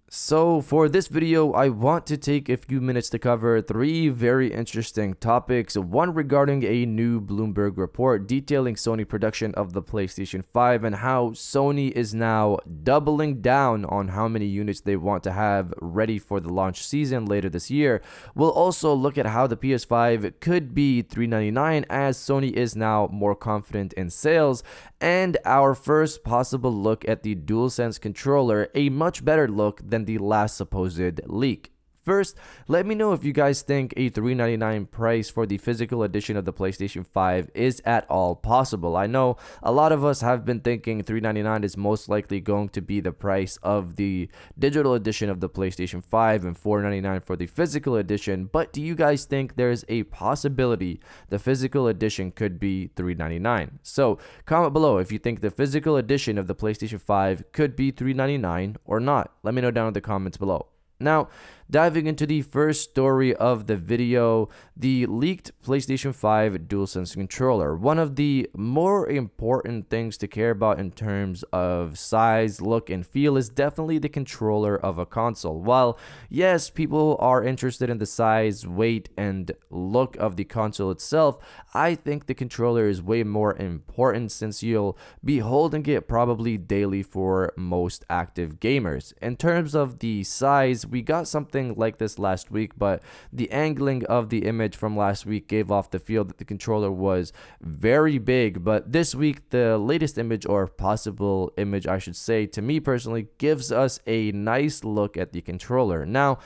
So for this video, I want to take a few minutes to cover three very interesting topics. One regarding a new Bloomberg report detailing Sony production of the PlayStation 5 and how Sony is now doubling down on how many units they want to have ready for the launch season later this year. We'll also look at how the PS5 could be $399 as Sony is now more confident in sales, and our first possible look at the DualSense controller, a much better look than the last supposed leak. First, let me know if you guys think a $399 price for the physical edition of the PlayStation 5 is at all possible. I know a lot of us have been thinking $399 is most likely going to be the price of the digital edition of the PlayStation 5 and $499 for the physical edition, but do you guys think there's a possibility the physical edition could be $399? So comment below if you think the physical edition of the PlayStation 5 could be $399 or not. Let me know down in the comments below. Now, diving into the first story of the video, the leaked PlayStation 5 DualSense controller. One of the more important things to care about in terms of size, look, and feel is definitely the controller of a console. While, yes, people are interested in the size, weight, and look of the console itself, I think the controller is way more important since you'll be holding it probably daily for most active gamers. In terms of the size, we got something like this last week, but the angling of the image from last week gave off the feel that the controller was very big. But this week, the latest image, or possible image I should say, to me personally gives us a nice look at the controller. Now,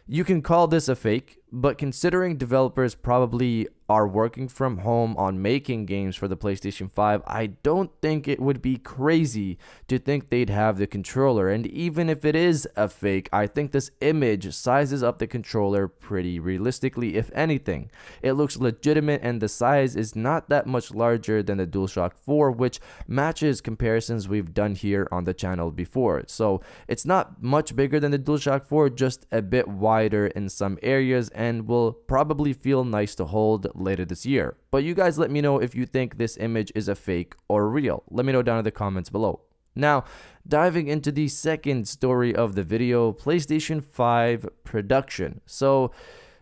you can call this a fake, but considering developers probably are working from home on making games for the PlayStation 5, I don't think it would be crazy to think they'd have the controller. And even if it is a fake, I think this image sizes up the controller pretty realistically, if anything. It looks legitimate and the size is not that much larger than the DualShock 4, which matches comparisons we've done here on the channel before. So it's not much bigger than the DualShock 4, just a bit wider in some areas, and will probably feel nice to hold later this year. But you guys let me know if you think this image is a fake or real. Let me know down in the comments below. Now, diving into the second story of the video, PlayStation 5 production. So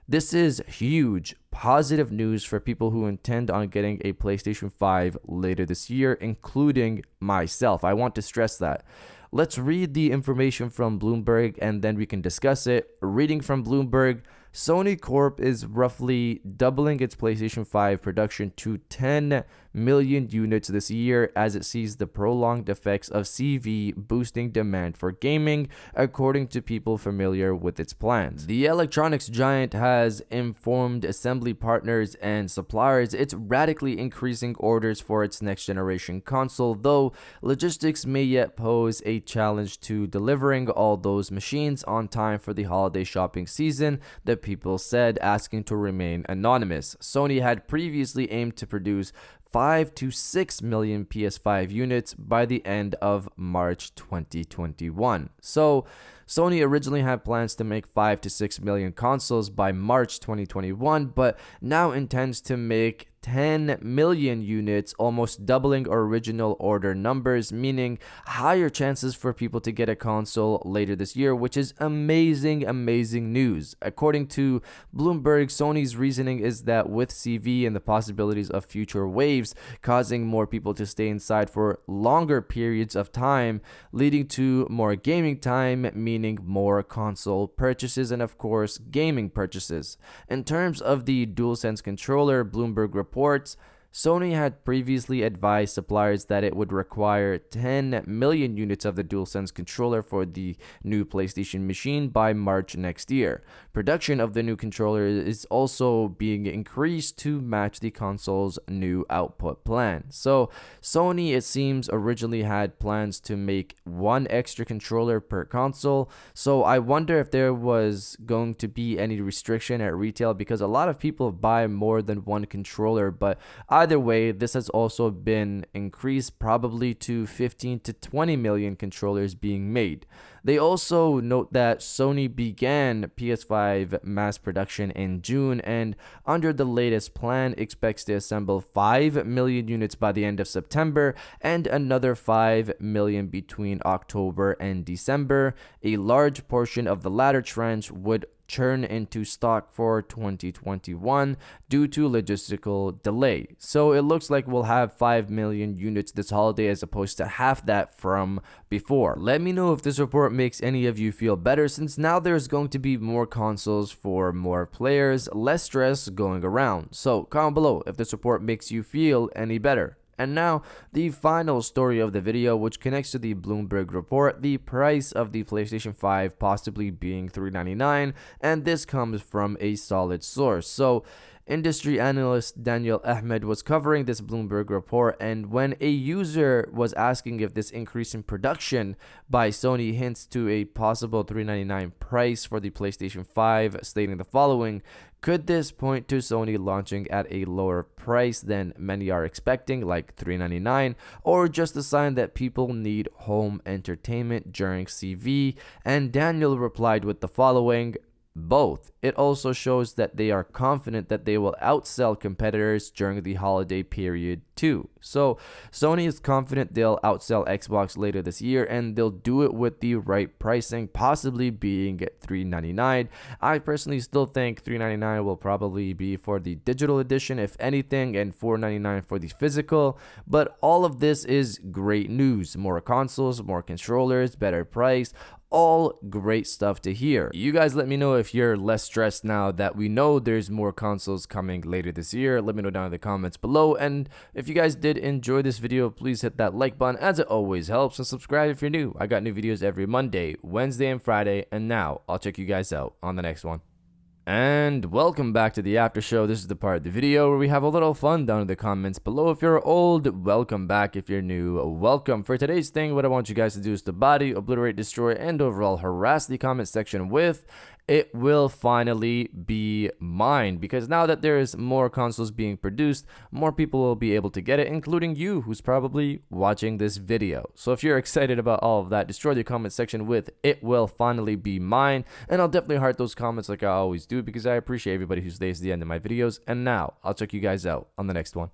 this is huge positive news for people who intend on getting a PlayStation 5 later this year, including myself. I want to stress that. Let's read the information from Bloomberg and then we can discuss it. Reading from Bloomberg, Sony Corp is roughly doubling its PlayStation 5 production to 10 million units this year as it sees the prolonged effects of CV boosting demand for gaming, according to people familiar with its plans. The electronics giant has informed assembly partners and suppliers it's radically increasing orders for its next generation console, though logistics may yet pose a challenge to delivering all those machines on time for the holiday shopping season, the people said, asking to remain anonymous. Sony had previously aimed to produce 5 to 6 million PS5 units by the end of March 2021. So, Sony originally had plans to make 5 to 6 million consoles by March 2021, but now intends to make 10 million units, almost doubling original order numbers, meaning higher chances for people to get a console later this year, which is amazing news. According to Bloomberg, Sony's reasoning is that with CV and the possibilities of future waves causing more people to stay inside for longer periods of time, leading to more gaming time, meaning more console purchases and of course gaming purchases. In terms of the DualSense controller, Bloomberg reports Sony had previously advised suppliers that it would require 10 million units of the DualSense controller for the new PlayStation machine by March next year. Production of the new controller is also being increased to match the console's new output plan. So, Sony, it seems, originally had plans to make one extra controller per console. So, I wonder if there was going to be any restriction at retail because a lot of people buy more than one controller, but I Either way, this has also been increased probably to 15 to 20 million controllers being made. They also note that Sony began PS5 mass production in June, and under the latest plan expects to assemble 5 million units by the end of September and another 5 million between October and December. A large portion of the latter tranche would churn into stock for 2021 due to logistical delay. So it looks like we'll have 5 million units this holiday as opposed to half that from before. Let me know if this report makes any of you feel better, since now there's going to be more consoles for more players, less stress going around. So comment below if this report makes you feel any better. And now, the final story of the video, which connects to the Bloomberg Report, the price of the PlayStation 5 possibly being $399, and this comes from a solid source. So, industry analyst Daniel Ahmed was covering this Bloomberg Report, and when a user was asking if this increase in production by Sony hints to a possible $399 price for the PlayStation 5, stating the following: could this point to Sony launching at a lower price than many are expecting, like $399, or just a sign that people need home entertainment during CV? And Daniel replied with the following: both. It also shows that they are confident that they will outsell competitors during the holiday period too. So Sony is confident they'll outsell Xbox later this year, and they'll do it with the right pricing, possibly being at $399. I personally still think $399 will probably be for the digital edition, if anything, and $499 for the physical. But all of this is great news. More consoles, more controllers, better price. All great stuff to hear. You guys let me know if you're less stressed now that we know there's more consoles coming later this year. Let me know down in the comments below. And if you guys did enjoy this video, please hit that like button, as it always helps, and subscribe if you're new. I got new videos every Monday, Wednesday, and Friday. And now I'll check you guys out on the next one. And welcome back to the after show. This is the part of the video where we have a little fun down in the comments below. If you're old, welcome back. If you're new, welcome. For today's thing, what I want you guys to do is to body, obliterate, destroy, and overall harass the comment section with "it will finally be mine," because now that there is more consoles being produced, more people will be able to get it, including you, who's probably watching this video. So if you're excited about all of that, destroy the comment section with "it will finally be mine," and I'll definitely heart those comments like I always do, because I appreciate everybody who stays to the end of my videos. And now I'll check you guys out on the next one.